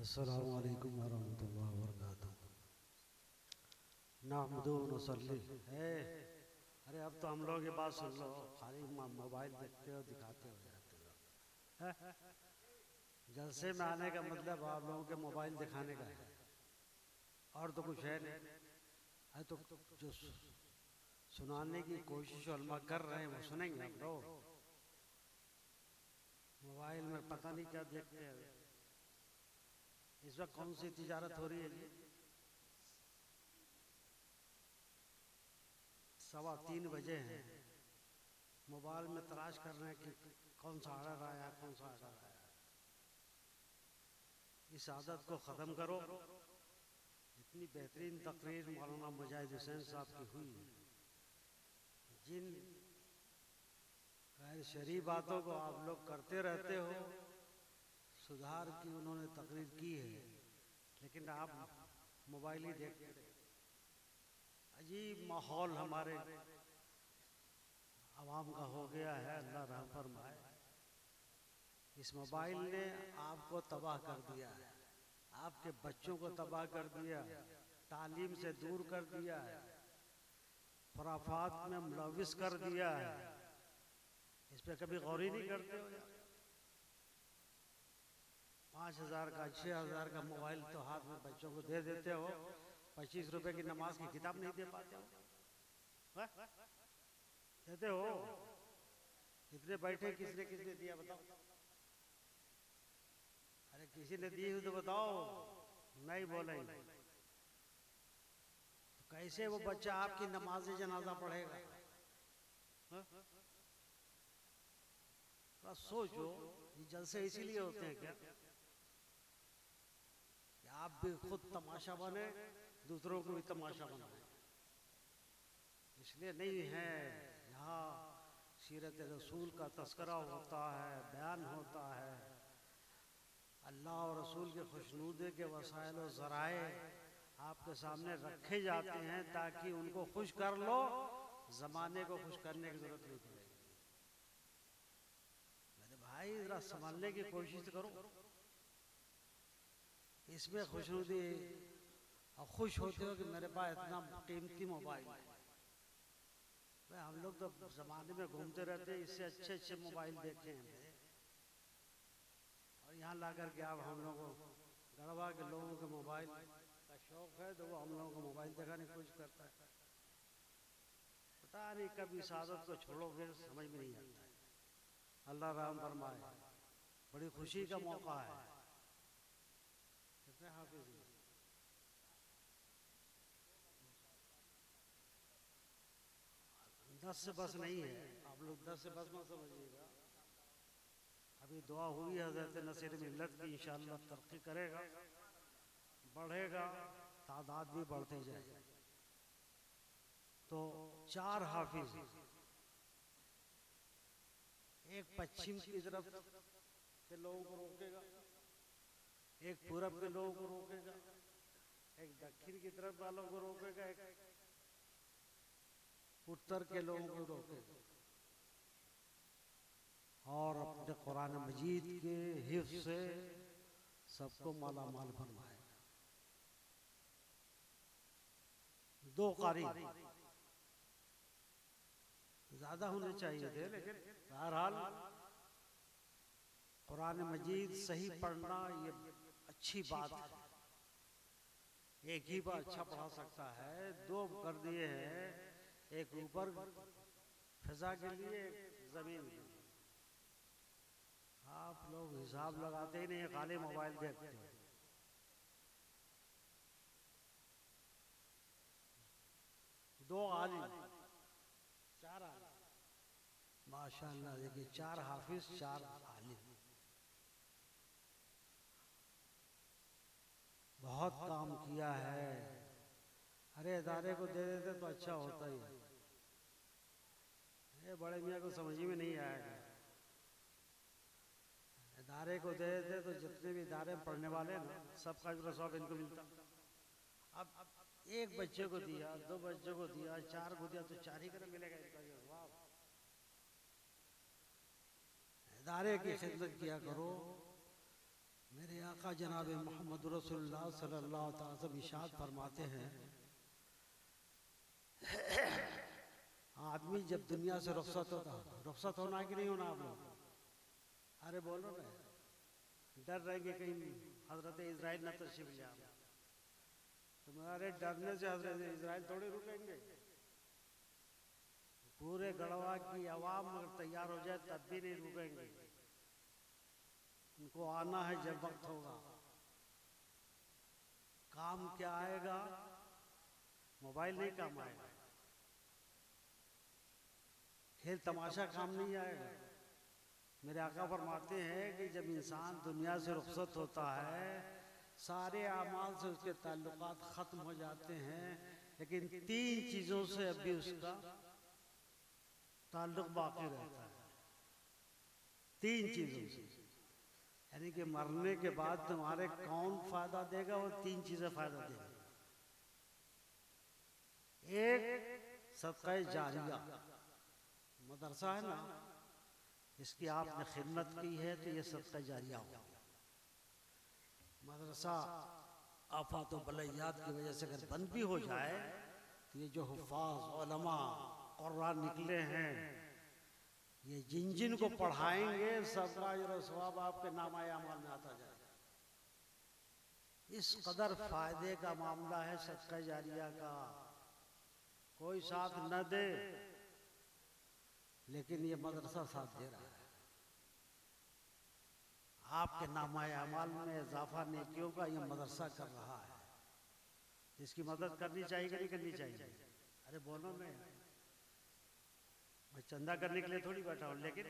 अस्सलामु अलैकुम वरहमतुल्लाहि वबरकातुहू। नहमदुहु व नसल्ली है। अरे अब तो हम लोग ये बात सुन लो, खाली मोबाइल देखते हो दिखाते हो जाते हो। जलसे में आने का मतलब आप लोगों के मोबाइल दिखाने का है और तो कुछ है नहीं है। तो जो सुनाने की कोशिश उलमा कर रहे हैं वो सुनेंगे आप लोग। मोबाइल में पता नहीं क्या देखते हैं। इस वक्त कौन सी तिजारत हो रही है जी? 3:15 बजे हैं। मोबाइल में तलाश कर रहे हैं कि कौन सा ऑर्डर आया, कौन सा ऑर्डर आया। इस आदत को ख़त्म करो। इतनी बेहतरीन तकरीर मौलाना मुजाहिद हुसैन साहब की हुई, जिन गैर शरई बातों को आप लोग करते रहते हो, सुधार की उन्होंने तकरीर की है, लेकिन आप मोबाइल ही देखते रहे। अजीब माहौल हमारे आवाम का हो गया है, अल्लाह रहम फरमाए। इस मोबाइल ने आपको तबाह कर दिया है, आपके बच्चों को तबाह कर दिया, तालीम से दूर कर दिया है, खुराफात में मुलविस कर दिया है। इस पे कभी गौर ही नहीं करते हो यार। 5,000 का 6,000 का मोबाइल तो हाथ में बच्चों को दे देते हो, 25 रुपए की नमाज की किताब नहीं दे पाते हो। देते हो? इतने बैठे किसने किसने दिया बताओ? अरे किसी ने दी हो तो बताओ। नहीं बोलेंगे तो कैसे वो बच्चा आपकी नमाज जनाजा पढ़ेगा? थोड़ा सोचो। ये जलसे इसीलिए होते हैं क्या कि आप भी खुद तमाशा बने, दूसरों को भी तमाशा बनाए? इसलिए नहीं है। यहाँ सीरत रसूल का तस्करा होता है, बयान होता है, अल्लाह और रसूल के खुशनूदे के वसाइल और ज़राए आपके सामने रखे जाते हैं ताकि उनको खुश कर लो। ज़माने को खुश करने की जरूरत नहीं पड़ेगी। मेरे भाई जरा संभालने की कोशिश करो। इसमें खुशनूदी और खुश होते हो कि मेरे पास इतना कीमती मोबाइल है। भाई हम लोग तो जमाने में घूमते रहते हैं, इससे अच्छे अच्छे मोबाइल देखे हैं और यहाँ ला कर के आप हम लोगों को गढ़वा के लोगों के मोबाइल का शौक है तो वो हम लोगों को मोबाइल दिखाने की कोशिश करता है। पता नहीं कब इस आदत को छोड़ोगे, समझ में नहीं आता है। अल्लाह रहम फरमाए। बड़ी खुशी का मौका है। कितने हाफिज हैं? 10 से बस नहीं है। आप लोग 10 से बस मत समझिएगा। अभी दुआ हुई है हज़रत नसीर मिल्लत की, इंशाअल्लाह तरक्की करेगा, बढ़ेगा, तादाद भी बढ़ते जाएगा। तो 4 हाफिज, एक पश्चिम की तरफ के लोगों को रोकेगा, एक पूरब के लोगों को रोकेगा, एक दक्षिण की तरफ वालों को रोकेगा, एक उत्तर के लोगों को रोकेगा और अपने कुरान मजीद के हिफ्ज़ से सबको माला माल फरमाएगा। 2 कारी ज्यादा होने चाहिए थे, लेकिन बहरहाल कुरान मजीद सही पढ़ना ये अच्छी बात है। एक ही बार अच्छा पढ़ा सकता है। 2 कर दिए हैं, एक ऊपर फिजा के लिए, एक जमीन के लिए। आप लोग हिसाब लगाते ही नहीं, खाली मोबाइल देखते हो। दो आलिम, 4 आलिम, माशाअल्लाह। देखिए 4 हाफिज, 4 आलिम, बहुत काम किया है। अरे इदारे को दे देते तो अच्छा होता ही है। ये बड़े मियाँ को समझ में नहीं आएगा। इदारे को दे देते तो जितने भी इदारे पढ़ने वाले ना, सबका अजर सब इनको मिलता। अब एक बच्चे को दिया, 2 बच्चों को दिया, 4 को दिया तो 4 ही कर मिलेगा इनका जवाब। इदारे की खिदमत किया करो। मेरे आका जनाब मोहम्मद रसूलुल्लाह सल्लल्लाहु अलैहि वसल्लम इरशाद फरमाते हैं, आदमी जब दुनिया से रुखसत होना है कि नहीं होना आप लोग? अरे बोलो ना, डर रहेंगे कहीं हजरत इजराइल न तशरीफ ले आए। तुम्हारे डरने से हजरत इजराइल थोड़ी रुकेंगे। पूरे गढ़वा की आवाम अगर तैयार हो जाए तब भी नहीं रुकेंगे। उनको आना है जब वक्त होगा। काम क्या आएगा? मोबाइल नहीं काम आएगा, खेल तमाशा काम नहीं आएगा। मेरे आका फरमाते हैं कि जब इंसान दुनिया से रुखसत होता है, सारे आमाल से उसके ताल्लुकात खत्म हो जाते हैं, लेकिन 3 चीजों से अभी उसका ताल्लुक बाकी रहता है। 3 चीजों से, यानी कि मरने के बाद तुम्हारे कौन फायदा देगा? वो 3 चीजें फायदा देंगी। एक सदका जारिया, मदरसा है ना, इसकी आपने खिदमत की है तो ये सदका जारिया हो। मदरसा आफात व बलैयात की वजह से अगर बंद भी हो जाए तो ये जो हुफ़ाज़ उलमा कुर्रान निकले हैं, ये जिन जिन को पढ़ाएंगे सबका अजर सवाब आपके नामाए अमाल में आता जाएगा। इस कदर फायदे का मामला है सदका जारिया का। कोई साथ न दे, लेकिन ये मदरसा साथ दे रहा है। आपके नामाए अमाल में इजाफा नेकियों का ये मदरसा कर रहा है। इसकी मदद करनी चाहिए कि नहीं करनी चाहिए? अरे बोलो नहीं, मैं चंदा करने के लिए थोड़ी बैठा हूँ, लेकिन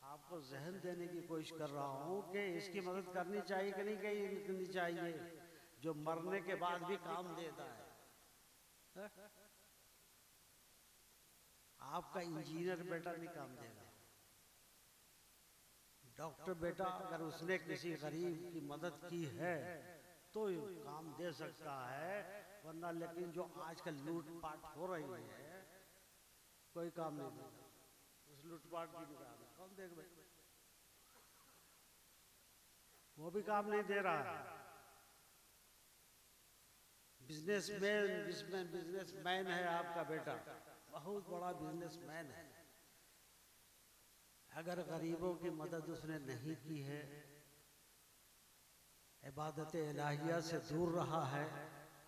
आपको जहन देने की कोशिश कर रहा हूँ कि इसकी मदद करनी चाहिए कि नहीं करनी चाहिए, जो मरने के बाद भी काम देता है। आपका इंजीनियर बेटा नहीं काम देगा, डॉक्टर बेटा अगर उसने किसी गरीब की मदद की है तो काम दे सकता है, वरना लेकिन जो आजकल लूटपाट हो रही है कोई काम नहीं देगा। उस लूटपाट की दुकान कौन देख भाई? वो भी काम नहीं दे रहा है। बिजनेसमैन, जिसमें बिजनेसमैन है आपका बेटा, बहुत बड़ा बिजनेसमैन है, अगर गरीबों की मदद उसने नहीं की है, इबादत इलाहिया से दूर रहा है।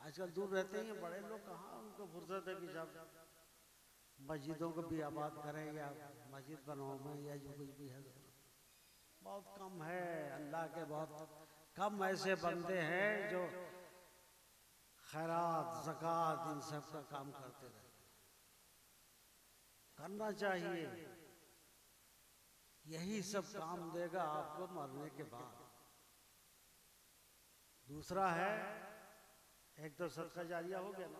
आजकल दूर रहते हैं बड़े लोग, कहाँ उनको फुर्सत है कि जब मस्जिदों को भी आबाद करें या मस्जिद बनवाएं या जो कुछ भी है, बहुत कम है। अल्लाह के बहुत कम ऐसे बंदे हैं जो खैरात ज़कात इन सब का काम करते रहे। करना चाहिए, यही सब काम देगा आपको मरने के बाद। दूसरा है, एक तो सदका जारिया हो गया ना,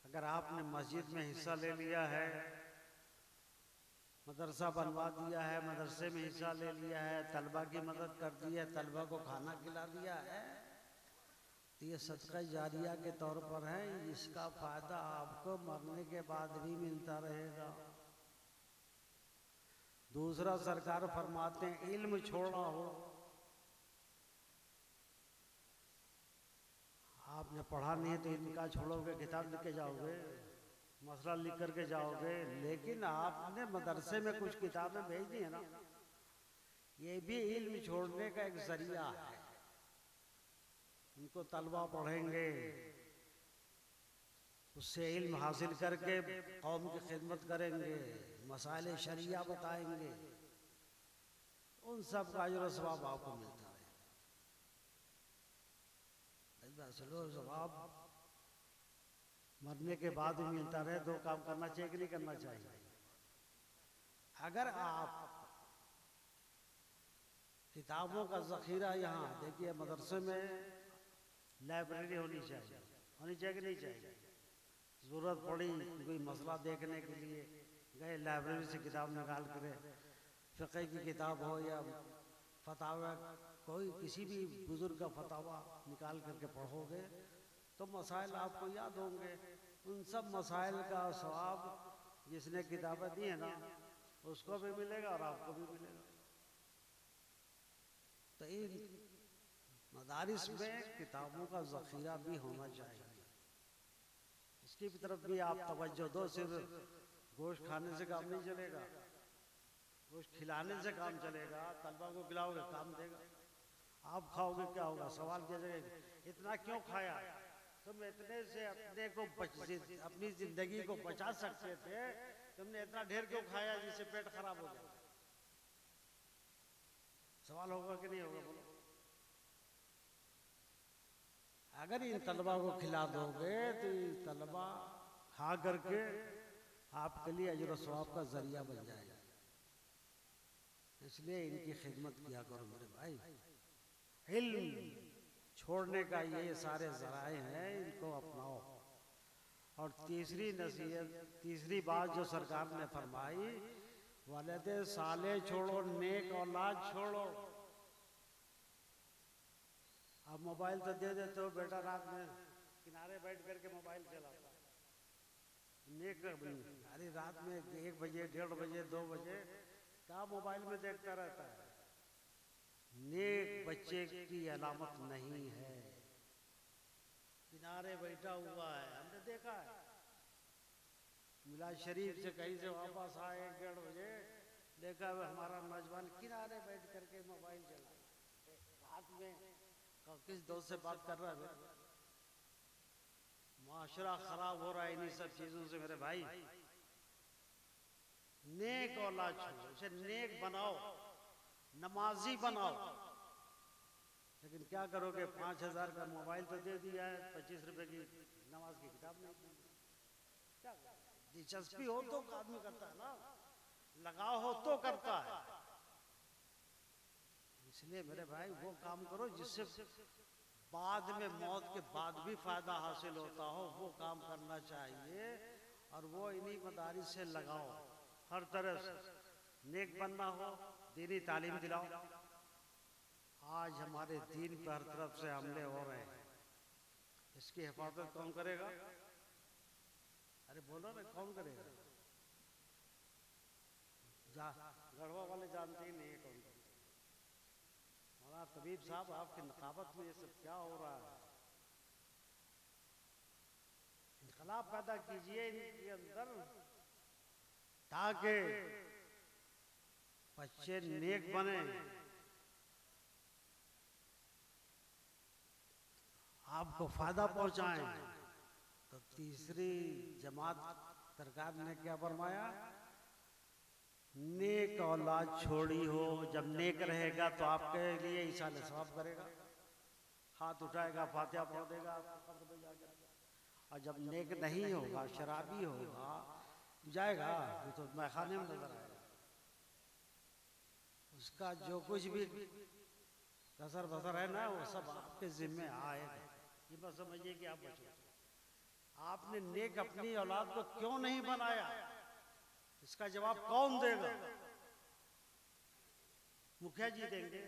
अगर आपने मस्जिद में हिस्सा ले लिया है, मदरसा बनवा दिया है, मदरसे में हिस्सा ले लिया है, तलबा की मदद कर दी है, तलबा को खाना खिला दिया है, तो ये सदका जारिया के तौर पर है। इसका फायदा आपको मरने के बाद भी मिलता रहेगा। दूसरा, सरकार फरमाते हैं इल्म छोड़ा हो, आपने पढ़ा नहीं है तो इल्म का छोड़ोगे? किताब लिख के जाओगे, मसला लिख करके जाओगे, लेकिन आपने मदरसे में कुछ किताबें भेज दी है ना, ये भी इल्म छोड़ने का एक जरिया है। उनको तलबा पढ़ेंगे, उससे इल्म हासिल करके कौम की खिदमत करेंगे, मसाइल शरिया बताएंगे, उन सब का अजर सवाब आपको मिलता है। सवाब मरने के बाद भी मिलता रहे। दो काम करना चाहिए कि नहीं करना चाहिए? अगर आप किताबों का जखीरा, यहाँ देखिए मदरसे में लाइब्रेरी होनी चाहिए कि नहीं चाहिए? जरूरत पड़ी कोई मसला देखने के लिए गए, लाइब्रेरी से किताब निकाल कर, फ़िक़ह की किताब हो या फतावा, कोई किसी भी बुजुर्ग का फतावा निकाल करके पढ़ोगे तो मसाइल आपको याद होंगे। उन सब मसाइल का सवाब जिसने किताबें दी है ना, उसको भी मिलेगा और आपको भी मिलेगा। तो इन मदारिस में किताबों का ज़ख़ीरा भी होना चाहिए। इसकी तरफ भी आप तवज्जो दो। सिर्फ गोश्त खाने से काम नहीं चलेगा, गोश्त खिलाने से काम चलेगा। तलबा को खिलाओगे काम देगा, आप खाओगे क्या होगा? सवाल किया जाएगा इतना क्यों खाया? तुम इतने से अपने को अपनी जिंदगी को बचा सकते थे, तुमने इतना ढेर क्यों खाया जिससे पेट खराब हो जाए? सवाल होगा कि नहीं होगा? बोलो। अगर इन तलबा को खिला दोगे तो ये तलबा खा करके आपके लिए अजर सवाब का जरिया बन जाएगा। इसलिए इनकी खिदमत किया करो मेरे भाई। इल्म छोड़ने का ये सारे जराए हैं, इनको अपनाओ। और तीसरी नसीहत, तीसरी बात जो सरकार ने फरमाई, वालिद साले छोड़ो, नेक औलाद छोड़ो। अब मोबाइल तो दे देते हो, बेटा रात में किनारे बैठ करके मोबाइल चलाता है। नेक अरे रात में 1 बजे, 1:30 बजे, 2 बजे क्या मोबाइल में देखता रहता है? नेक बच्चे की अलामत नहीं है। किनारे बैठा हुआ है, हमने देखा है। मिलाद शरीफ से कहीं से वापस आए 1:30 बजे, देखा है हमारा नौजवान किनारे बैठ करके मोबाइल चला रात में। किस दोस्त से बात कर रहा है? माशरा खराब हो रहा है इन्हीं सब चीजों से मेरे भाई। नेक औलाद छोड़ो, उसे नेक बनाओ, नमाजी बनाओ। लेकिन क्या करोगे? 5000 का मोबाइल तो दे दिया है, 25 रुपए की नमाज की किताब नहीं दी। क्या दिलचस्पी हो तो आदमी करता है ना, लगाव हो तो करता है। इसलिए मेरे भाई वो काम करो जिससे बाद में, मौत के बाद भी फायदा हासिल होता हो, वो काम करना चाहिए। और वो इन्हीं मदारिस से लगाओ, हर तरह से नेक बनना हो, दीनी तालीम दिलाओ। आज हमारे दीन पर हर तरफ से हमले हो रहे हैं, इसकी हिफाजत कौन करेगा? अरे बोलो ना, कौन करेगा? गढ़वा वाले जानते ही नहीं कौन करेगा। मौलाना तबीब साहब, आपकी नकाबत में ये सब क्या हो रहा है? इनकलाब पैदा कीजिए इनके अंदर, ताकि बच्चे नेक बने, आपको फायदा पहुंचाएं। तो तीसरी जमात सरकार ने क्या फरमाया? नेक औलाद छोड़ी हो। जब नेक रहेगा तो आपके लिए ईसाल सवाब करेगा, हाथ उठाएगा, फातिहा पढ़ देगा, कब्र पे जाके। और जब नेक नहीं होगा, शराबी होगा, जाएगा तो मैखाने में नजर आएगा। उसका जो कुछ भी कसर बसर है ना, वो सब आपके जिम्मे आएगा। ये बस समझिए कि आप बचो। आपने नेक अपनी औलाद को क्यों नहीं बनाया, इसका जवाब कौन देगा? मुखिया जी देंगे?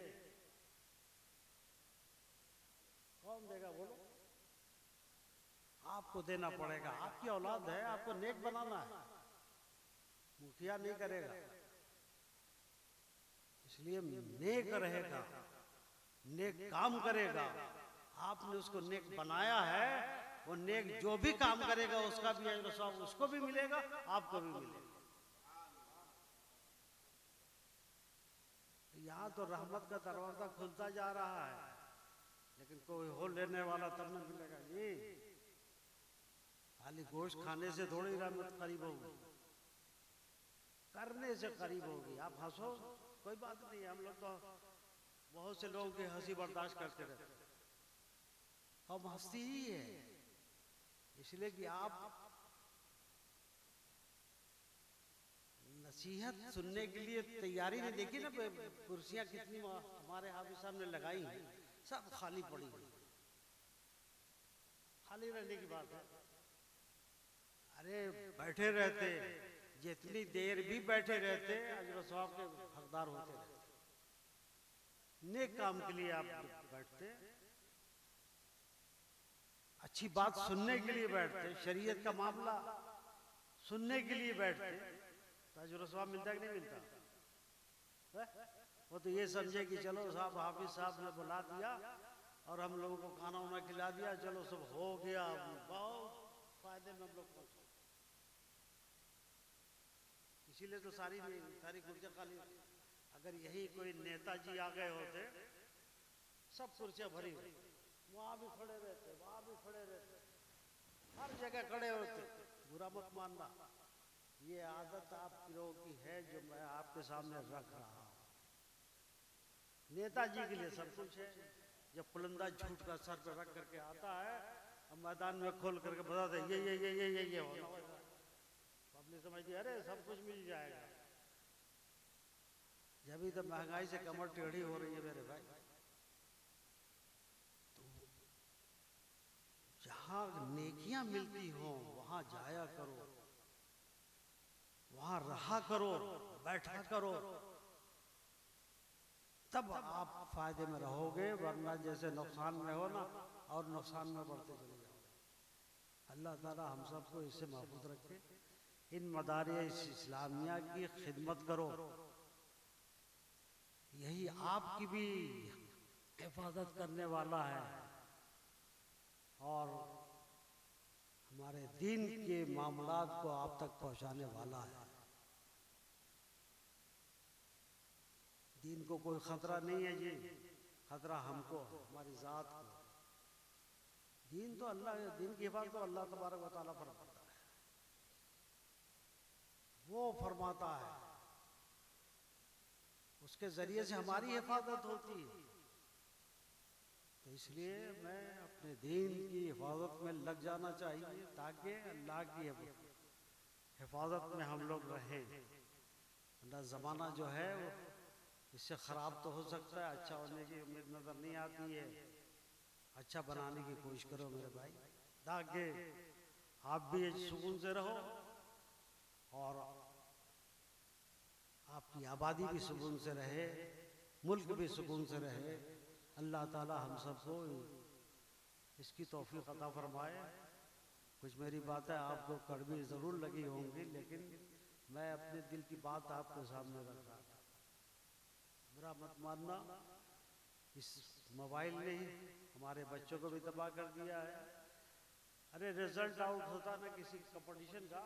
कौन देगा बोलो? आपको देना पड़ेगा। आपकी औलाद है, आपको नेक बनाना है, मुखिया नहीं करेगा। इसलिए नेक रहेगा, नेक काम करेगा। आपने उसको नेक बनाया है, वो नेक जो भी काम करेगा उसका भी अजर सवाब उसको भी मिलेगा, आपको भी मिलेगा। यहाँ तो रहमत का दरवाजा खुलता जा रहा है, लेकिन कोई हो लेने वाला तब न मिलेगा जी। खाली गोश्त खाने से थोड़ी रहमत करीब होगी, करने से करीब होगी। आप हंसो, कोई बात नहीं, हम लोग तो बहुत से लोगों की हंसी बर्दाश्त करते रहते हैं। हम हंसती ही है, इसलिए कि आप नसीहत सुनने के लिए तैयारी नहीं। देखी ना कुर्सियां कितनी हमारे हाफिज साहब ने लगाई हैं, सब खाली पड़ी हुई, खाली रहने की बात है। अरे बैठे रहते, जितनी देर भी बैठे रहते अजर सवाब के हकदार होते रहते। नेक काम के लिए आप बैठते, अच्छी बात सुनने के लिए बैठते, शरीयत का मामला सुनने के लिए बैठते, तो अजर सवाब मिलता है कि नहीं मिलता? वो तो ये समझे कि चलो साहब हाफिज साहब ने बुला दिया और हम लोगों को खाना वाना खिला दिया, चलो सब हो गया, बहुत फायदे में हम लोग पहुंचे। इसीलिए तो सारी कुर्सियां खाली। अगर यही कोई नेताजी आ गए होते, सब कुर्सियां भरी हुई, वहां भी खड़े रहते, वहां भी खड़े रहते, हर जगह खड़े होते। बुरा मत मानना, ये आदत आप लोगों की है जो मैं आपके सामने रख रहा हूं। नेताजी के लिए सब कुछ है। जब पुलंदा झूठ का सर पे रख करके आता है और मैदान में खोल करके बताते ये होना, पब्लिक समझती अरे सब कुछ मिल जाएगा। जब तो महंगाई से कमर टेढ़ी हो रही है मेरे भाई। तो जहां नेकियां मिलती हो वहां जाया करो, वहां रहा करो, बैठा करो, तब आप फायदे में रहोगे। वरना जैसे नुकसान में हो ना, और नुकसान में बढ़ते चले जाओगे। अल्लाह ताला हम सबको इससे महफूज रखे। इन मदारिस इस्लामिया की खिदमत करो, यही आपकी भी हिफाजत करने वाला है और हमारे दीन के मामलात को आप तक पहुंचाने वाला है। दीन को कोई खतरा नहीं है जी, खतरा हमको, हमारी जात को। दीन तो अल्लाह, दीन की हिफाजत तो अल्लाह तबारक व तआला फरमाता है, वो फरमाता है, उसके जरिए से हमारी हिफाजत होती है। तो इसलिए मैं अपने दीन की हिफाजत में लग जाना चाहिए ताकि अल्लाह की हिफाजत में हम लोग रहें। अल्लाह ज़माना जो है वो इससे ख़राब तो हो सकता है, अच्छा होने की उम्मीद नज़र नहीं आती है। अच्छा बनाने की कोशिश करो मेरे भाई, ताकि आप भी सुकून से रहो और आपकी आबादी भी सुकून से रहे, मुल्क भी सुकून से रहे। अल्लाह ताला हम सबको इसकी तौफीक अता फरमाए। कुछ मेरी बातें आपको कड़वी ज़रूर लगी होंगी, लेकिन मैं अपने दिल की बात आपके सामने रख रहा था। बुरा मत मानना, इस मोबाइल ने ही हमारे बच्चों को भी तबाह कर दिया है। अरे रिजल्ट आउट होता ना किसी कंपटीशन का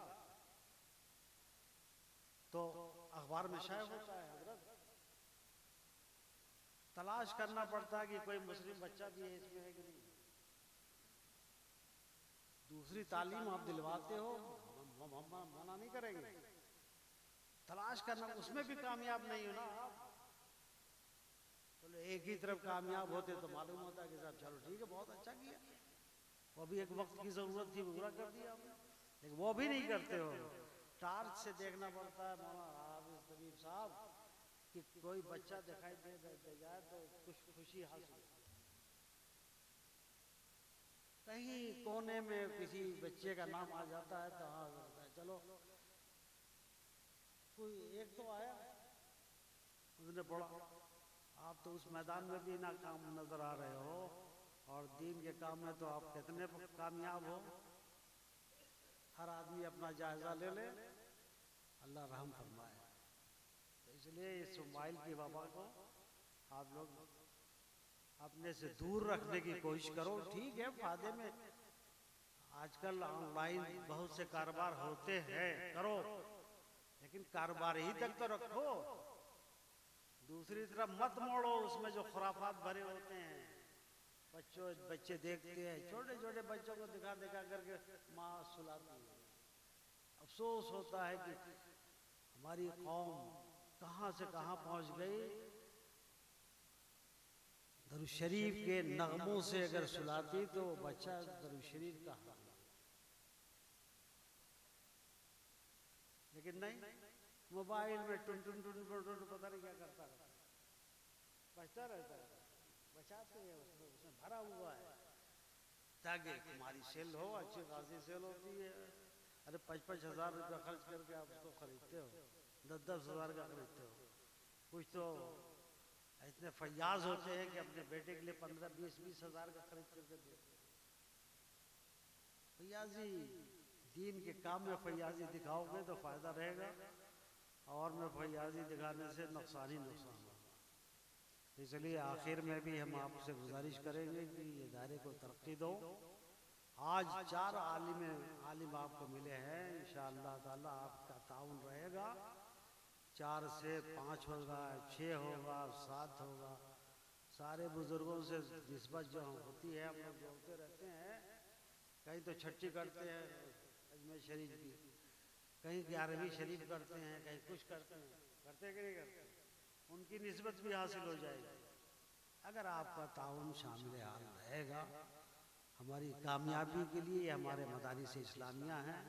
तो अखबार में शाये होता है हजरत, तलाश करना पड़ता है कि कोई मुस्लिम बच्चा भी है इसमें है कि नहीं। दूसरी तालीम आप दिलवाते हो, हम मना नहीं करेंगे, तलाश करना, उसमें भी कामयाब नहीं हो ना आप। चलो एक ही तरफ कामयाब होते तो मालूम होता है कि साहब चलो ठीक है, बहुत अच्छा किया, वो भी एक वक्त की जरूरत थी, पूरा कर दिया आपने, लेकिन वो भी नहीं करते हो। टार्च से देखना पड़ता है मौलाना हाफिज तबीब साहब कि कोई बच्चा दिखाई दे जाए तो कुछ खुशी हासिल। कहीं कोने में किसी बच्चे का नाम आ जाता है तो हाँ होता है, चलो कोई एक तो आया, उसने पढ़ा। आप तो उस मैदान में भी नाकाम नजर आ रहे हो और दीन के काम में तो आप कितने कामयाब हो। हर आदमी अपना जायजा ले ले, अल्लाह रहम फरमाए। तो इसलिए इस मोबाइल की वबा को आप लोग अपने से दूर रखने की कोशिश करो। ठीक है, फायदे में आजकल ऑनलाइन बहुत से कारोबार होते हैं, करो, लेकिन कारोबार ही तक तो रखो, दूसरी तरफ मत मोड़ो उसमें जो खुराफात भरे होते हैं। बच्चे देखते हैं, छोटे छोटे बच्चों को दिखा दिखा करके माँ सुलाती है। अफसोस होता है कि हमारी कौम कहां से कहां पहुंच गई। दरूद शरीफ के नगमों से अगर सुलाती तो बच्चा दरूद शरीफ का हाल, लेकिन नहीं, मोबाइल में टुन टुन टुन टुन पता नहीं क्या करता रहता, बचता रहता है, बचाते हैं, उसमें भरा हुआ है ताकि हमारी सेल हो, अच्छी खासी सेल होती है। अरे 5-5 हज़ार रुपया खर्च करके आप उसको खरीदते हो, 10-10 हज़ार का खरीदते हो। कुछ तो इतने फयाज होते हैं कि अपने बेटे के लिए 15-20 हज़ार का खरीद करके देते। फयाजी, दीन के काम में फयाजी दिखाओगे तो फायदा रहेगा और में फयाजी दिखाने से नुकसान ही नुकसान होगा। इसलिए आखिर में भी हम आपसे गुजारिश करेंगे कि इदारे को तरक्की दो। आज 4 आलिम आपको मिले हैं, इंशाअल्लाह ताला आपका ताउन रहेगा। 4 से 5 होगा, 6 होगा, 7 होगा। सारे बुजुर्गों से निस्बत जो होती है हम लोग जोड़ते रहते हैं। कहीं तो छठी करते हैं अजमेर शरीफ की, कहीं 11वीं शरीफ करते हैं, कहीं कुछ करते हैं, करते कि नहीं करते। उनकी निस्बत भी हासिल हो जाएगी अगर आपका ताउन शामिल हाल रहेगा। हमारी कामयाबी के लिए हमारे मदारिस इस्लामिया हैं,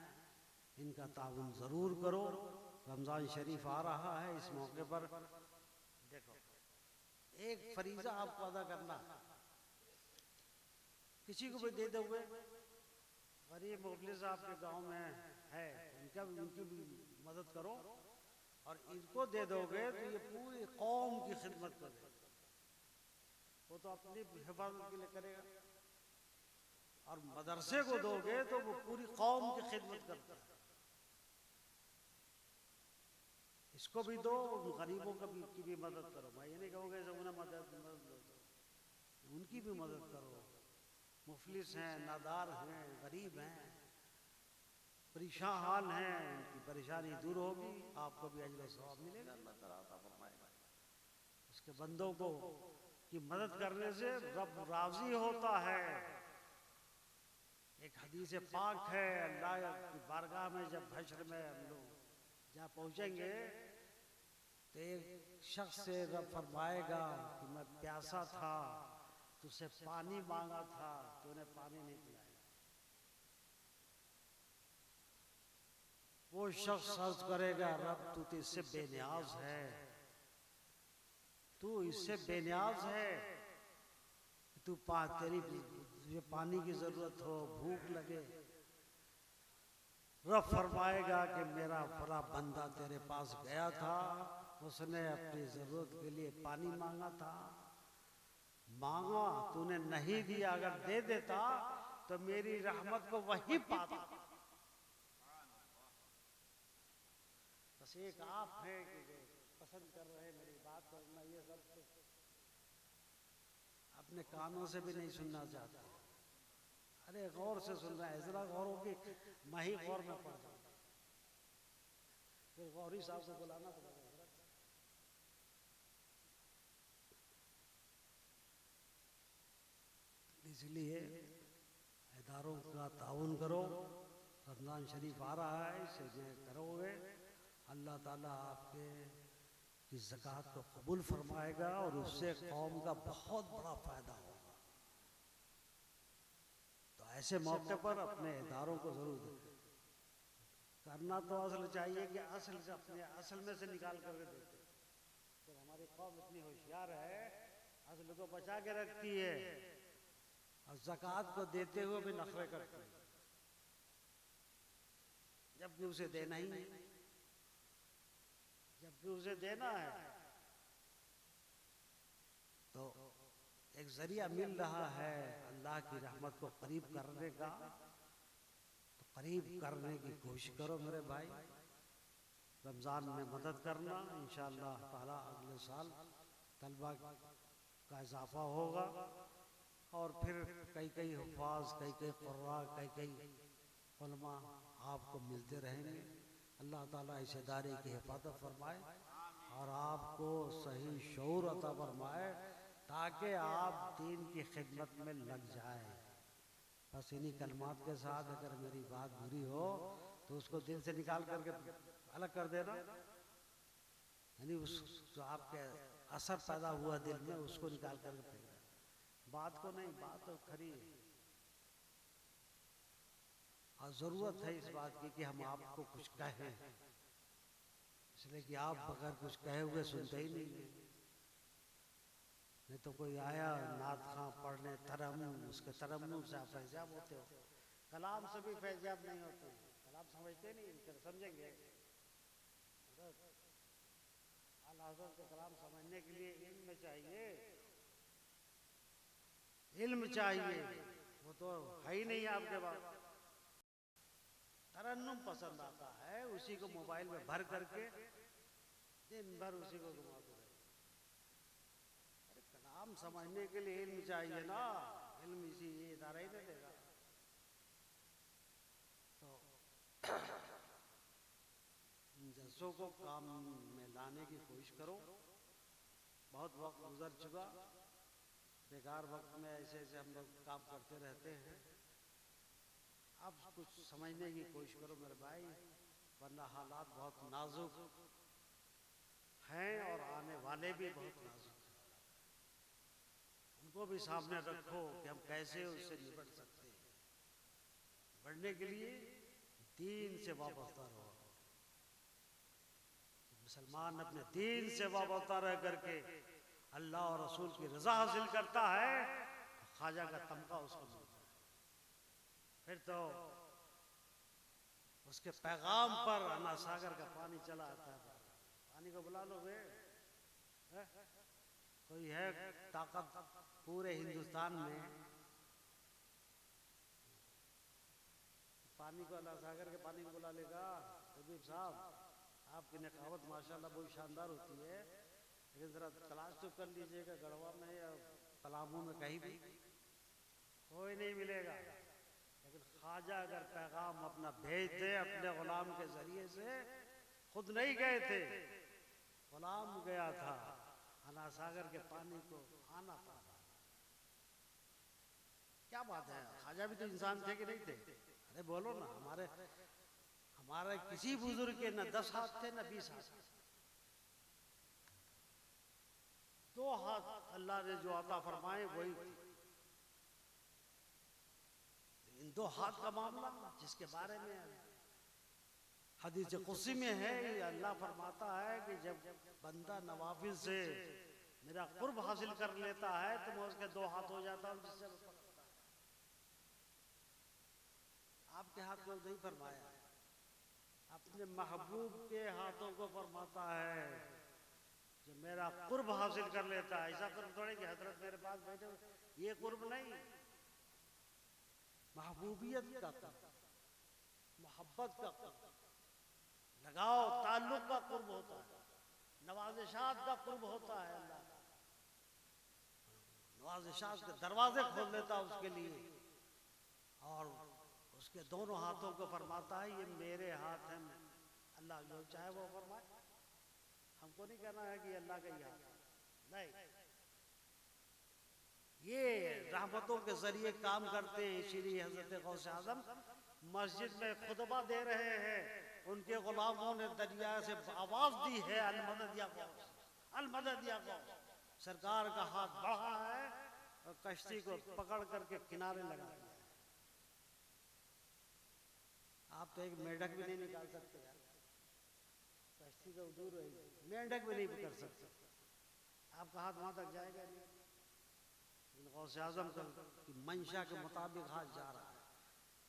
इनका ताउन ज़रूर करो। रमज़ान शरीफ आ रहा है, इस मौके पर देखो एक फरीज़ा आपको अदा करना, किसी को भी दे दोगे, गरीब मुफलिस आपके गांव में है उनकी भी मदद करो, और इनको दे दोगे तो ये पूरी कौम की खिदमत करेगा। वो तो अपनी हिफाजत के लिए करेगा, और मदरसे को दोगे तो वो पूरी कौम की खिदमत करता है। इसको भी दो, गरीबों की भी मदद करो। मैं ये नहीं कहूँगा उन्हें मदद दो, उनकी भी मदद करो। मुफलिस हैं, नादार हैं, गरीब हैं, परेशान हाल हैं, उनकी परेशानी दूर होगी, आपको भी अजर सवाब मिलेगा, अल्लाह ताला अता फरमाएगा। उसके बंदों को की मदद करने से रब राजी होता है। एक हदीस पाक है, अल्लाह की बारगाह में जब हश्र में हम लोग जहाँ पहुँचेंगे तो एक शख्स से रब फरमाएगा कि मैं प्यासा था, तुझसे पानी मांगा था, तूने पानी नहीं पिलाया। वो शख्स अर्ज करेगा, रब तू तो इससे बेनियाज है, तू इससे बेनियाज है, तू तेरी तुझे पानी की जरूरत हो, भूख लगे। रब फरमाएगा कि मेरा फला बंदा तेरे पास गया था, उसने अपनी जरूरत के लिए पानी मांगा था, मांगा तूने नहीं दिया, अगर दे देता तो मेरी रहमत को वही पाता। बस एक आप हैं कि जो पसंद कर रहे हैं मेरी बात करना, ये सब तो अपने कानों से भी नहीं सुनना चाहते। अरे गौर से सुन रहा है, जरा गौर होगी, मैं ही गौर में पड़ जाऊं, फिर गौरी साहब से बुलाना पड़ेगा। इसलिए इदारों का ताउन करो। रमज़ान शरीफ आ रहा है, इसे करोगे, अल्लाह ताला आपके की ज़कात को कबूल फरमाएगा और उससे कौम का बहुत बड़ा फायदा होगा। तो ऐसे मौके पर अपने इदारों को जरूर करना तो असल चाहिए कि असल से अपने असल में से निकाल करके देते। तो हमारी कौम इतनी होशियार है, असल को बचा के रखती है और ज़कात को देते हुए भी नखरे करती है, जबकि उसे देना ही नहीं, जबकि उसे देना है। तो एक जरिया मिल रहा है अल्लाह की रहमत को करीब करने का, तो करीब करने की कोशिश करो मेरे भाई। रमज़ान में मदद करना, इंशाअल्लाह ताला अगले साल तलबा का इजाफा होगा, और फिर कई हुफ़ाज़, कई क़ुर्रा, कई उलमा आपको मिलते रहेंगे। अल्लाह ताला इस इदारे की हिफाजत फरमाए और आपको सही शऊर अता फरमाए, ताकि आप दीन की खिदमत में लग जाए। बस इन्हीं कलमात के साथ अगर मेरी बात बुरी हो तो उसको दिल से निकाल करके अलग कर देना, यानी उस जो आपके असर पैदा हुआ दिल में उसको निकाल करके फेंक देना, बात को नहीं। बात तो खरी है और ज़रूरत है इस बात की कि हम आपको कुछ कहें, इसलिए कि आप बगैर कुछ कहे हुए सुनते ही नहीं है। नहीं तो कोई आया नात खां पढ़ने तरन्नुम, उसके तरन्नुम से आप फैज़याब होते हो, कलाम से भी फैज़याब नहीं होते। कलाम समझते नहीं, समझेंगे आला हज़रत के कलाम समझने के लिए इल्म चाहिए, इल्म चाहिए, वो तो है ही नहीं आपके पास। तरन्नुम पसंद आता है, उसी को मोबाइल में भर करके दिन भर उसी को घुमाते रहे। अरे काम समझने के लिए इल्म चाहिए ना, इल्म इसी ये इदारा ही दे देगा। तो इन जज्बों को काम में लाने की कोशिश करो। बहुत वक्त गुजर चुका, बेकार वक्त में ऐसे ऐसे हम लोग काम करते रहते हैं। अब कुछ समझने की कोशिश करो मेरे भाई, वरना हालात बहुत नाजुक हैं और आने वाले भी बहुत नाजुक हैं। उनको भी सामने रखो कि हम कैसे उससे निपट सकते हैं। बढ़ने के लिए दीन से वाबस्ता रहो। मुसलमान अपने दीन से वाबस्ता रह करके अल्लाह और रसूल की रजा हासिल करता है तो ख्वाजा का तमगा उसको मिलता है। फिर तो उसके पैगाम पर अन्ना सागर का पानी चला आता है। पानी को बुला लो बे, कोई है ताकत पूरे हिंदुस्तान में पानी को, अन्ना सागर के पानी को बुला लेगा? हबीब साहब, आपकी नकावत माशाल्लाह बहुत शानदार होती है, लेकिन जरा तलाश तो कर लीजिएगा गढ़वा में या पलामू में, कहीं भी कोई नहीं मिलेगा। लेकिन ख्वाजा अगर पैगाम अपना भेज दे अपने गुलाम के जरिए से, खुद नहीं गए थे, गुलाम गया था, अन्ना सागर के पानी को आना पड़ा। क्या बात है, ख्वाजा भी तो इंसान थे कि नहीं थे? अरे बोलो ना, हमारे किसी बुजुर्ग के न 10 हाथ थे न 20 हाथ। 2 हाथ अल्लाह ने जो अता फरमाए वही थे। इन 2 हाथ का मामला जिसके बारे में हदीस कुदसी में है, अल्लाह फरमाता है कि जब बंदा नवाफिल से मेरा कुर्ब हासिल कर लेता है तो मैं उसके 2 हाथ हो जाता हूं जिससे वो पकड़ता है। आपके हाथ को नहीं फरमाया, अपने महबूब के हाथों को फरमाता है जो मेरा कुर्ब हासिल कर लेता है। ऐसा कुर्ब थोड़े कि हजरत मेरे पास बैठे, ये कुर्ब नहीं, महबूबियत का कुर्ब, मोहब्बत का कुर्ब, लगाओ ताल्लुक का कुर्ब होता है, नवाज़िशात का कुर्ब होता है। अल्लाह नवाज़िशात के दरवाजे खोल देता है उसके लिए, और उसके दोनों हाथों को फरमाता है ये मेरे हाथ हैं, अल्लाह जो चाहे वो फरमाए। हमको नहीं कहना है कि अल्लाह का ही हाथ नहीं, ये रहमतों के जरिए काम करते हैं। इसीलिए हजरत गौसे आजम मस्जिद में खुतबा दे रहे हैं, उनके गुलामों ने दरिया से आवाज दी है अलमदद या गौस, अलमदद या गौस। सरकार का हाथ बढ़ा है और कश्ती को पकड़ करके किनारे लगा दिया। आप तो एक मेढक भी नहीं निकाल सकते यार, कश्ती तो दूर रहेगी, मेढक भी नहीं पकड़ सकते, आपका हाथ वहां तक जाएगा नहीं। लेकिन गौसे आजम की मंशा के मुताबिक हाथ जा रहा है,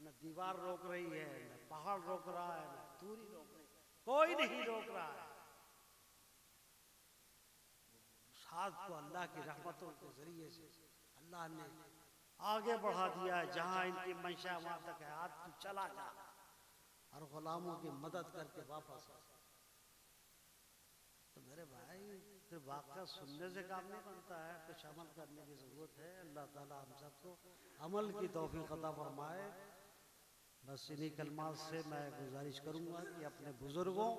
न दीवार रोक रही है, न पहाड़ रोक रहा है, न दूरी रोक रही है, कोई नहीं रोक रहा है। उस हाथ को अल्लाह की रहमतों के जरिए से अल्लाह ने आगे बढ़ा दिया है। जहां इनकी मंशा वहां तक है, हाथ तू चला जा और गुलामों की मदद करके वापस आ। तो मेरे भाई, सिर्फ वाक़या सुनने से काम नहीं बनता है, कुछ अमल करने की जरूरत है। अल्लाह ताला हम सबको अमल की तौफीक अता फरमाए। बस इन्हीं कलमात से मैं गुजारिश करूंगा कि अपने बुजुर्गों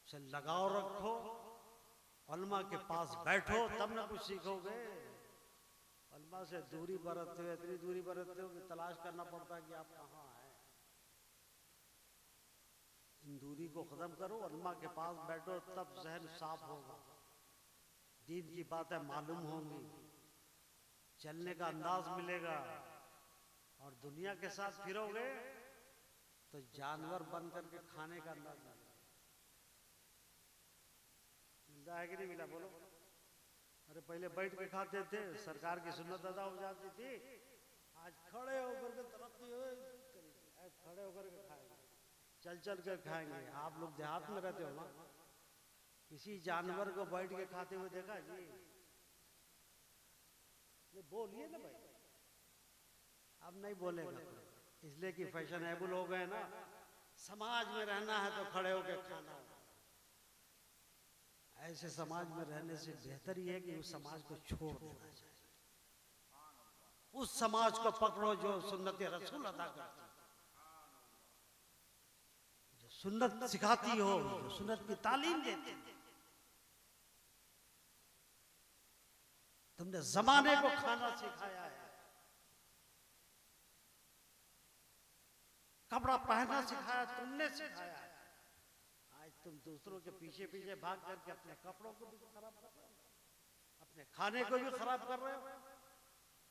से लगाव रखो, उलमा के पास बैठो, तब ना कुछ सीखोगे। उलमा से दूरी बरतते हो, इतनी दूरी बरतते हो कि तलाश करना पड़ता है कि आप कहाँ हैं। इन दूरी को खत्म करो, उलमा के पास बैठो, तब जहन साफ होगा, दीन की बातें मालूम होंगी, चलने का अंदाज मिलेगा। और दुनिया के साथ फिरोगे तो जानवर बन करके खाने का अंदाज मिलेगा। मिलता है कि नहीं मिला बोलो? अरे पहले बैठ के खाते थे, सरकार की सुन्नत अदा हो जाती थी। आज खड़े होकर के तरक्की खड़े होकर के खाएंगे, चल चल कर खाएंगे। आप लोग देहात में रहते हो ना, किसी जानवर को बैठ के खाते हुए देखा जी? बोलिए ना भाई, अब नहीं बोलेगा, इसलिए कि फैशनेबल हो गए ना। समाज में रहना है तो खड़े होकर खाना होगा। ऐसे समाज में रहने से बेहतर ही है कि उस समाज को छोड़ देना चाहिए। उस समाज को पकड़ो जो सुन्नत रसूल अदा करती, जो सुन्नत सिखाती हो, जो सुन्नत की तालीम देती। तुमने जमाने को खाना सिखाया है, कपड़ा पहनना सिखाया, तुमने सिखाया है। आज तुम दूसरों के पीछे पीछे भाग करके अपने कपड़ों को भी खराब कर रहे हो, अपने खाने को भी खराब कर रहे हो।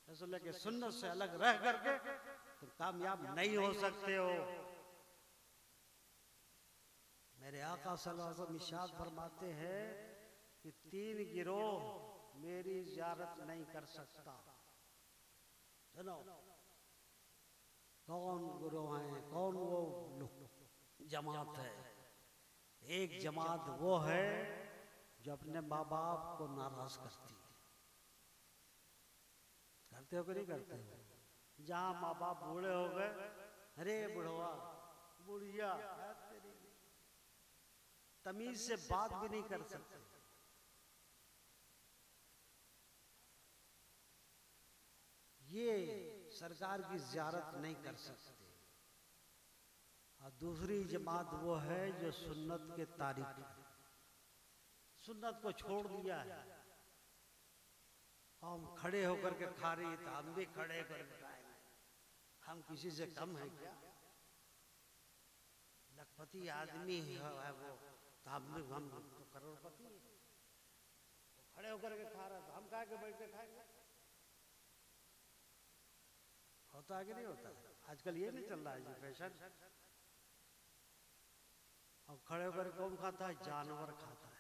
रसूल के सुन्नत से अलग रह करके तुम कामयाब नहीं हो सकते हो। मेरे आका सल्लल्लाहु अलैहि वसल्लम इरशाद फरमाते हैं कि 3 गिरोह मेरी ज़ियारत नहीं कर सकता। सुनो, कौन गिरोह हैं, कौन वो जमात है? एक जमात वो है जो अपने माँ बाप को नाराज करती है। करते हो कि नहीं करते हो? जहाँ माँ बाप बूढ़े हो गए, अरे बुढ़वा बुढ़िया, तमीज से बात भी नहीं कर सकते। ये सरकार की ज़ियारत नहीं कर सकते। और दूसरी जमात वो है जो सुन्नत के तारीख, सुन्नत को छोड़ दिया है। हम खड़े होकर के खा रही तो हम भी खड़े होकर खाएंगे। हम किसी से कम है क्या? लखपति आदमी है वो, तो हम तो करोड़पति। खड़े होकर के खा रहा है तो हम खा के बैठ के खाएंगे। होता है कि नहीं होता? आजकल ये नहीं चल रहा है जी फैशन। और खड़े होकर कौन खाता है? जानवर खाता है।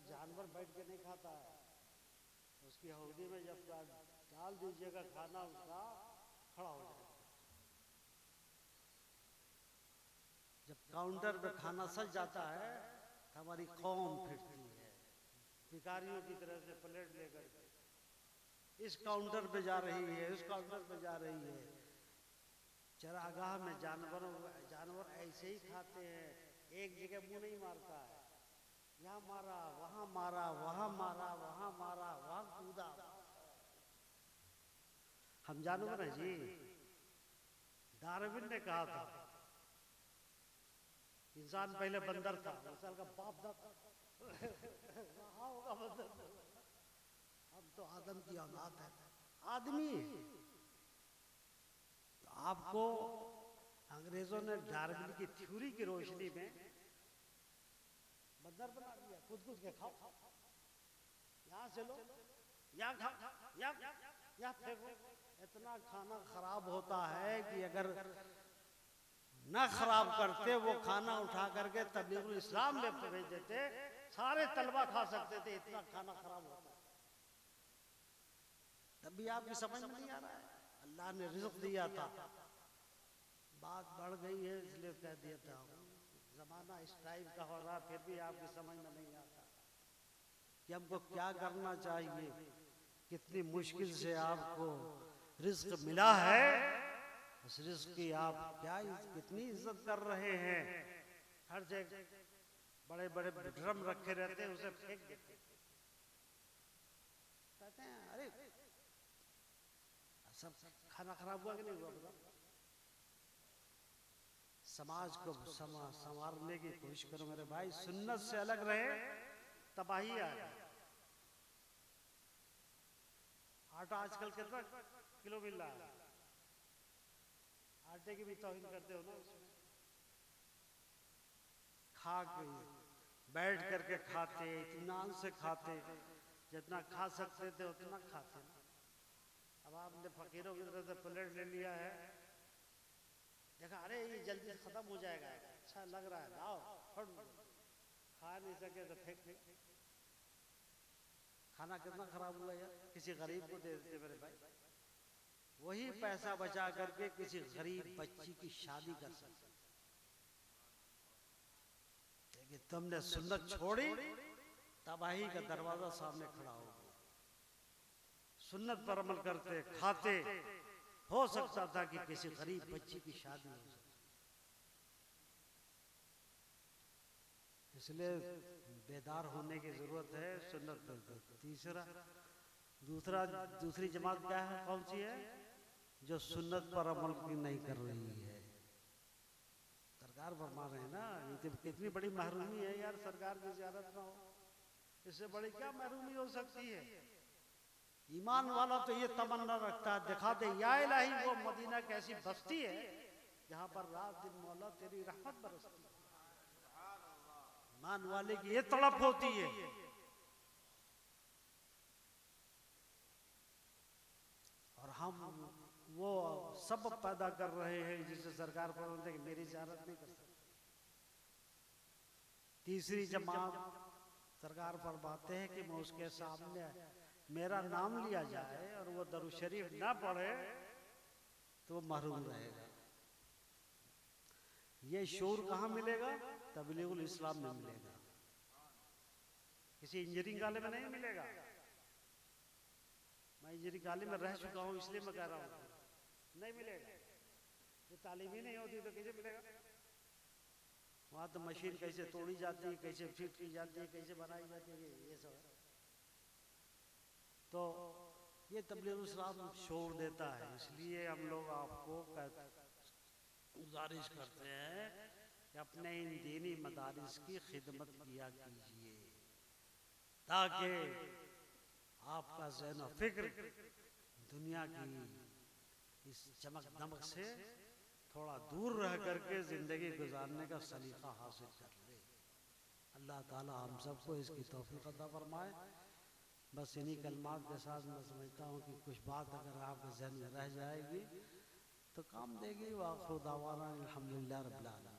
जानवर बैठ के नहीं खाता है। उसकी हौदी में जब डाल दीजिएगा खाना, उसका खड़ा हो जाएगा। जब काउंटर पे खाना सज जाता है तो हमारी कौम फिरती है भिखारियों की तरह से प्लेट लेकर के। इस काउंटर पे जा रही है, उस काउंटर पे जा रही है। चरागाह में जानवर ऐसे ही खाते हैं, एक जगह मुंह नहीं मारता है। यहाँ मारा, वहां मारा, वहां मारा, वहां मारा, वहां कूदा। हम जानवर हैं जी। डार्विन ने कहा था इंसान पहले बंदर था, इंसान का बाप दादा रहा होगा बंदर। हम तो आदम की औलाद है, आदमी। तो आपको अंग्रेजों ने डार्विन की थ्योरी की रोशनी में बंदर बना दिया। खुद के खाओ, यहाँ से लो, यहाँ खाओ, यहाँ फेंको। इतना खाना खराब होता है कि अगर न खराब करते वो खाना उठा करके तबलीगुल इस्लाम में भेज देते, सारे तलबा खा सकते थे। इतना खाना खराब होता है। तब भी आपकी समझ में नहीं आ रहा है। अल्लाह ने रिज़्क़ दिया था, बात बढ़ गई है इसलिए कह दिया था। जमाना इस टाइप का हो रहा, फिर भी आपकी समझ में नहीं आता कि हमको क्या करना चाहिए। कितनी मुश्किल से आपको रिज़्क़ मिला है, उस रिज़्क़ की आप क्या कितनी इज्जत कर रहे हैं। हर जगह बड़े बड़े ड्रम रखे रहते हैं, उसे फेंक देते कहते हैं अरे सब खाना खराब हुआ कि नहीं हुआ? बताओ। समाज को संवारने की कोशिश करो मेरे भाई। सुन्नत से अलग रहे, तबाही आ गई। आटा आजकल कितना किलो मिल रहा है? आटे की भी तौहीन करते हो ना। खा के बैठ करके खाते, इत्मीनान से खाते, जितना खा सकते थे उतना खाते। अब आपने फकीरों की तरह से प्लेट ले लिया है, देखा अरे ये जल्दी खत्म हो जाएगा, अच्छा लग रहा है, लाओ, खा नहीं सके तो फेंक दे। खाना कितना खराब हुआ यार। किसी गरीब को दे देते मेरे भाई, वही पैसा बचा करके किसी गरीब बच्ची की शादी कर सकते। लेकिन तुमने सुन्नत छोड़ी, तबाही का दरवाजा सामने खड़ा हो गया। सुन्नत पर अमल करते खाते, हो सकता था कि किसी गरीब बच्ची की शादी हो सकती। इसलिए बेदार होने की ज़रूरत है सुन्नत पर। दूसरी जमात क्या है, कौन सी है? जो सुन्नत पर अमल की नहीं कर रही है। सरकार फरमा रहे हैं ना, ये तो कितनी बड़ी महरूमी है यार, सरकार की ज़ियारत ना हो, इससे बड़ी क्या महरूमी हो सकती है? ईमान वाला तो ये तमन्ना रखता है, दिखा दे या इलाही वो मदीना कैसी बस्ती है जहां पर रात दिन मौला तेरी रहमत बरसती है। ईमान वाले की ये तड़प होती है। और हम वो सब पैदा कर रहे हैं जिससे सरकार पर कि मेरी ज़ियारत नहीं कर सकती। तीसरी जमात सरकार पर बातें हैं कि मैं उसके सामने मेरा नाम लिया जाए और वो दरूद शरीफ ना पढ़े तो वो महरूम रहेगा। ये शूर कहाँ मिलेगा? तबलीगुल इस्लाम में मिलेगा, किसी इंजीनियरिंग वाले में नहीं मिलेगा। मैं इंजीनियरिंग वाले में रह चुका हूँ इसलिए मैं कह रहा हूँ, नहीं मिलेगा। ये तालीम ही नहीं होती तो कैसे मिलेगा? वहाँ तो मशीन कैसे तोड़ी जाती है, कैसे फिट की जाती है, कैसे बनाई जाती है, ये सब। तो ये तबलीगुल इस्लाम शोर देता है। इसलिए हम लोग आपको गुजारिश करते हैं कि अपने इन दीनी मदारिस की खिदमत किया कीजिए, ताकि आपका ज़हन और फिक्र दुनिया की इस चमक दमक से थोड़ा दूर रह करके ज़िंदगी गुजारने का सलीका हासिल कर ले। अल्लाह ताला हम सबको इसकी तौफीक अता फरमाए। बस इन्हीं कलमात के साथ मैं समझता हूँ कि कुछ बात अगर आपके ज़हन में रह जाएगी तो काम देगी। व आखिर दावाना अल्हम्दुलिल्लाह रब्बिल आलमीन।